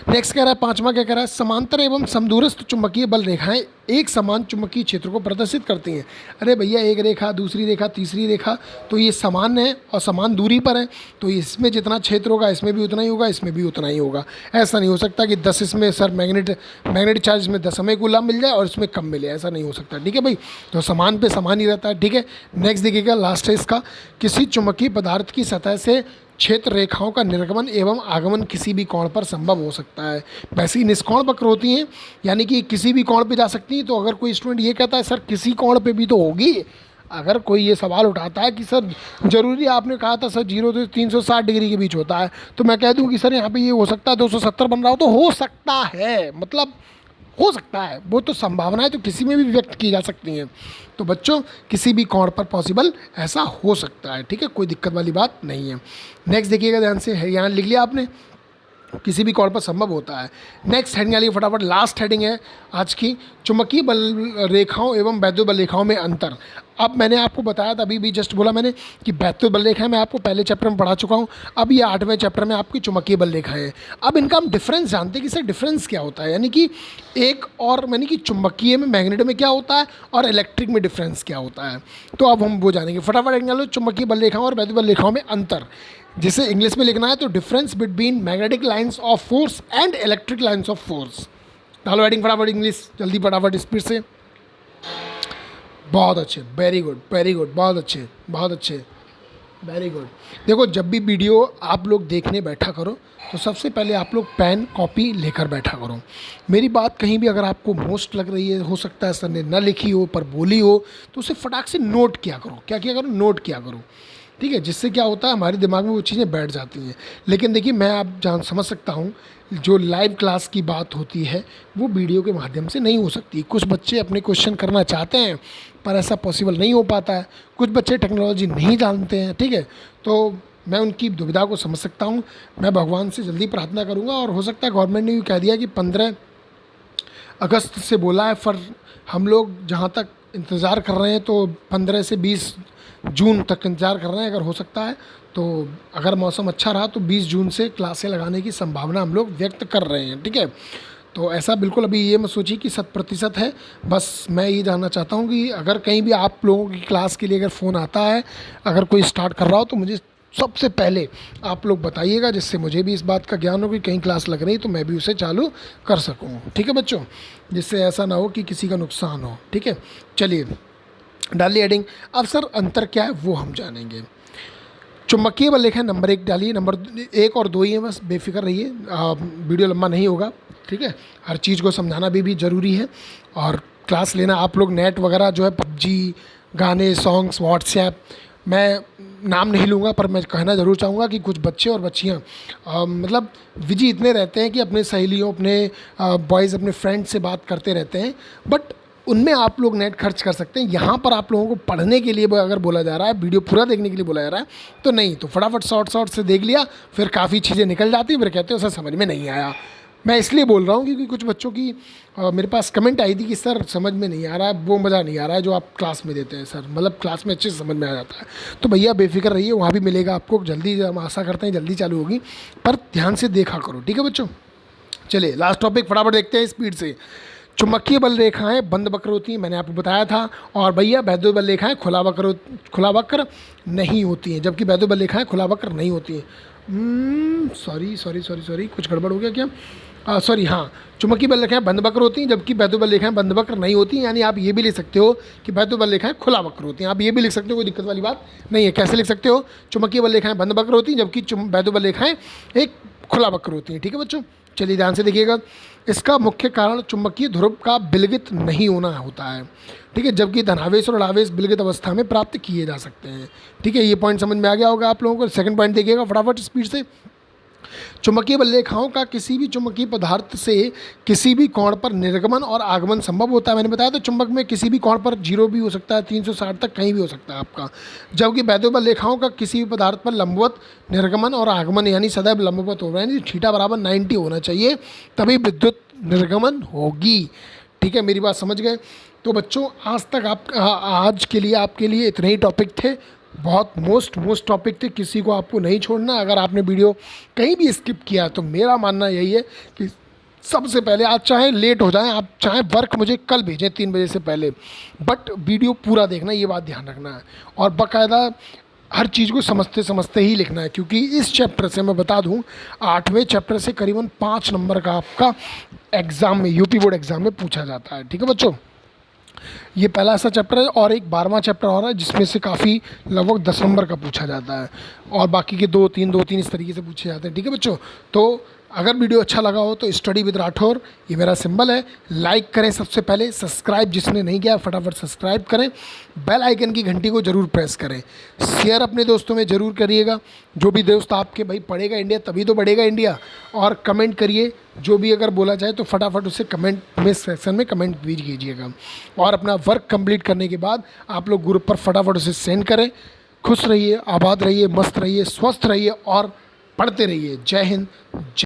Speaker 1: नेक्स्ट कह रहा है, पांचवा क्या कह रहा है? समांतर एवं समदूरस्थ चुंबकीय बल रेखाएं एक समान चुंबकीय क्षेत्र को प्रदर्शित करती हैं। अरे भैया, एक रेखा, दूसरी रेखा, तीसरी रेखा, तो ये समान है और समान दूरी पर है, तो इसमें जितना क्षेत्र होगा इसमें भी उतना ही होगा, इसमें भी उतना ही होगा। ऐसा नहीं हो सकता कि 10 इसमें सर मैग्नेटिक चार्ज में 10 हमें कूलम मिल जाए और इसमें कम मिले, ऐसा नहीं हो सकता। ठीक है भाई, तो समान पे समान ही रहता है। ठीक है, नेक्स्ट देखिएगा, लास्ट है इसका। किसी चुंबकीय पदार्थ की सतह से क्षेत्र रेखाओं का निर्गमन एवं आगमन किसी भी कोण पर संभव हो सकता है। वैसे ही निष्कोण वक्र होती हैं, यानी कि किसी भी कोण पे जा सकती हैं। तो अगर कोई स्टूडेंट ये कहता है सर किसी कोण पे भी तो होगी, अगर कोई ये सवाल उठाता है कि सर ज़रूरी, आपने कहा था सर 0 से 360 डिग्री के बीच होता है, तो मैं कह दूं कि सर यहाँ पे ये हो सकता है 270 बन रहा हो, तो हो सकता है, मतलब हो सकता है, वो तो संभावनाएं तो किसी में भी व्यक्त की जा सकती हैं। तो बच्चों, किसी भी कोण पर पॉसिबल ऐसा हो सकता है। ठीक है, कोई दिक्कत वाली बात नहीं है। नेक्स्ट देखिएगा ध्यान से, है यहाँ लिख लिया आपने, किसी भी कोण पर संभव होता है। नेक्स्ट हेडिंग आइए फटाफट, लास्ट हेडिंग है आज की, चुंबकीय बल रेखाओं एवं वैद्युत बल रेखाओं में अंतर। अब मैंने आपको बताया था, अभी भी जस्ट बोला मैंने कि वैद्युत बल रेखाएं मैं आपको पहले चैप्टर में पढ़ा चुका हूँ। अब ये 8वें चैप्टर में आपकी चुंबकीय बल रेखाएं हैं। अब इनका हम डिफरेंस जानते हैं कि सर डिफरेंस क्या होता है, यानी कि एक और, यानी कि चुंबकीय में, मैग्नेट में क्या होता है और इलेक्ट्रिक में डिफरेंस क्या होता है। तो अब हम वो जानेंगे फटाफट। निकालो चुंबकीय बल रेखाओं और वैद्युत बल रेखाओं में अंतर, जिसे इंग्लिश में लिखना है तो difference between magnetic lines of force and electric lines of force. डालो हेडिंग फटाफट इंग्लिश, जल्दी फटाफट स्पीड से। बहुत अच्छे, वेरी गुड वेरी गुड, बहुत अच्छे बहुत अच्छे, वेरी गुड। देखो, जब भी वीडियो आप लोग देखने बैठा करो तो सबसे पहले आप लोग पेन कॉपी लेकर बैठा करो। मेरी बात कहीं भी अगर आपको मोस्ट लग रही है, हो सकता है सर ने न लिखी हो पर बोली हो, तो उसे फटाक से नोट किया करो। क्या किया करो? नोट किया करो। ठीक है, जिससे क्या होता है हमारे दिमाग में वो चीज़ें बैठ जाती हैं। लेकिन देखिए, मैं आप समझ सकता हूँ, जो लाइव क्लास की बात होती है वो वीडियो के माध्यम से नहीं हो सकती। कुछ बच्चे अपने क्वेश्चन करना चाहते हैं पर ऐसा पॉसिबल नहीं हो पाता है। कुछ बच्चे टेक्नोलॉजी नहीं जानते हैं। ठीक है, तो मैं उनकी दुविधा को समझ सकता हूँ। मैं भगवान से जल्दी प्रार्थना करूँगा, और हो सकता है गवर्नमेंट ने भी कह दिया कि 15 अगस्त से बोला है, पर हम लोग जहाँ तक इंतज़ार कर रहे हैं तो 15 से 20 जून तक इंतज़ार कर रहे हैं। अगर हो सकता है तो, अगर मौसम अच्छा रहा तो 20 जून से क्लासें लगाने की संभावना हम लोग व्यक्त कर रहे हैं। ठीक है, तो ऐसा बिल्कुल अभी ये मत सोचिए कि 100% है। बस मैं ये जानना चाहता हूँ कि अगर कहीं भी आप लोगों की क्लास के लिए अगर फ़ोन आता है, अगर कोई स्टार्ट कर रहा हो, तो मुझे सबसे पहले आप लोग बताइएगा, जिससे मुझे भी इस बात का ज्ञान हो कि कहीं क्लास लग रही तो मैं भी उसे चालू कर सकूँ। ठीक है बच्चों, जिससे ऐसा ना हो कि किसी का नुकसान हो। ठीक है, चलिए डालिए हेडिंग। अब सर अंतर क्या है वो हम जानेंगे। चुंबकीय बल रेखाएं नंबर 1 डालिए, नंबर 1 और 2 ही है, बस बेफिक्र रहिए, वीडियो लंबा नहीं होगा, ठीक है। हर चीज़ को समझाना भी ज़रूरी है। और क्लास लेना आप लोग नेट वगैरह जो है पबजी, गाने, सॉन्ग्स, व्हाट्सएप, मैं नाम नहीं लूँगा पर मैं कहना ज़रूर चाहूँगा कि कुछ बच्चे और बच्चियाँ मतलब बिजी इतने रहते हैं कि अपने सहेलियों, अपने बॉयज़, अपने फ्रेंड से बात करते रहते हैं, बट उनमें आप लोग नेट खर्च कर सकते हैं। यहाँ पर आप लोगों को पढ़ने के लिए अगर बोला जा रहा है, वीडियो पूरा देखने के लिए बोला जा रहा है तो नहीं, तो फटाफट शॉर्ट से देख लिया, फिर काफ़ी चीज़ें निकल जाती हैं, फिर कहते हो सर समझ में नहीं आया। मैं इसलिए बोल रहा हूँ क्योंकि कुछ बच्चों की मेरे पास कमेंट आई थी कि सर समझ में नहीं आ रहा है, वो मज़ा नहीं आ रहा है जो आप क्लास में देते हैं सर, मतलब क्लास में अच्छे से समझ में आ जाता है। तो भैया बेफिक्र रहिए, वहाँ भी मिलेगा आपको जल्दी, हम आशा करते हैं जल्दी चालू होगी, पर ध्यान से देखा करो, ठीक है बच्चों। चलिए लास्ट टॉपिक फटाफट देखते हैं स्पीड से। चुंबकीय बल रेखाएं बंद वक्र होती हैं, मैंने आपको बताया था। और भैया वैद्युत बल रेखाएं खुला वक्र नहीं होती हैं, जबकि वैद्युत बल रेखाएं खुला वक्र नहीं होती हैं। सॉरी कुछ गड़बड़ हो गया क्या? सॉरी, हाँ, चुंबकीय बल रेखाएं बंद वक्र होती हैं, जबकि वैद्युत बल रेखाएं बंद वक्र नहीं होती हैं। यानी आप ये भी लिख सकते हो कि वैद्युत बल रेखाएं खुला वक्र होती हैं, आप ये भी लिख सकते हो, कोई दिक्कत वाली बात नहीं है। कैसे लिख सकते हो? चुंबकीय बल रेखाएं बंद वक्र होती हैं, जबकि वैद्युत बल रेखाएं एक खुला वक्र होती हैं, ठीक है बच्चों। चलिए ध्यान से देखिएगा। इसका मुख्य कारण चुंबकीय ध्रुव का विलगित नहीं होना होता है, ठीक है, जबकि धनावेश और ऋणावेश विलगित अवस्था में प्राप्त किए जा सकते हैं, ठीक है। ये पॉइंट समझ में आ गया होगा आप लोगों को। सेकंड पॉइंट देखिएगा फटाफट स्पीड से। चुंबकीय बल रेखाओं का किसी भी चुंबकीय पदार्थ से किसी भी कोण पर निर्गमन और आगमन संभव होता है। मैंने बताया तो चुंबक में किसी भी कोण पर 0 भी हो सकता है, 360 तक कहीं भी हो सकता है आपका। जबकि वैद्युत बल रेखाओं का किसी भी पदार्थ पर लंबवत निर्गमन और आगमन यानी सदैव लंबवत होगा, यानी थीटा बराबर 90 होना चाहिए, तभी विद्युत निर्गमन होगी, ठीक है। मेरी बात समझ गए? तो बच्चों आज तक आज के लिए आपके लिए इतने ही टॉपिक थे, बहुत मोस्ट टॉपिक थे, किसी को आपको नहीं छोड़ना। अगर आपने वीडियो कहीं भी स्किप किया तो मेरा मानना यही है कि सबसे पहले आज चाहे लेट हो जाए, आप चाहे वर्क मुझे कल भेजें 3 बजे से पहले, बट वीडियो पूरा देखना, ये बात ध्यान रखना है। और बाकायदा हर चीज़ को समझते समझते ही लिखना है, क्योंकि इस चैप्टर से मैं बता दूं 8वें चैप्टर से करीबन 5 नंबर का आपका एग्ज़ाम में, यूपी बोर्ड एग्ज़ाम में पूछा जाता है, ठीक है बच्चों। ये पहला ऐसा चैप्टर है, और एक 12वां चैप्टर और है जिसमें से काफ़ी लगभग 10 नंबर का पूछा जाता है, और बाकी के 2-3 इस तरीके से पूछे जाते हैं, ठीक है बच्चों। तो अगर वीडियो अच्छा लगा हो तो स्टडी विद राठौर ये मेरा सिंबल है, लाइक करें सबसे पहले, सब्सक्राइब जिसने नहीं किया फटाफट सब्सक्राइब करें, बेल आइकन की घंटी को ज़रूर प्रेस करें, शेयर अपने दोस्तों में ज़रूर करिएगा, जो भी दोस्त आपके भाई पढ़ेगा इंडिया तभी तो बढ़ेगा इंडिया। और कमेंट करिए, जो भी अगर बोला जाए तो फटाफट उसे कमेंट में सेक्शन में कमेंट भी कीजिएगा। और अपना वर्क कंप्लीट करने के बाद आप लोग ग्रुप पर फटाफट उसे सेंड करें। खुश रहिए, आबाद रहिए, मस्त रहिए, स्वस्थ रहिए और पढ़ते रहिए। जय हिंद।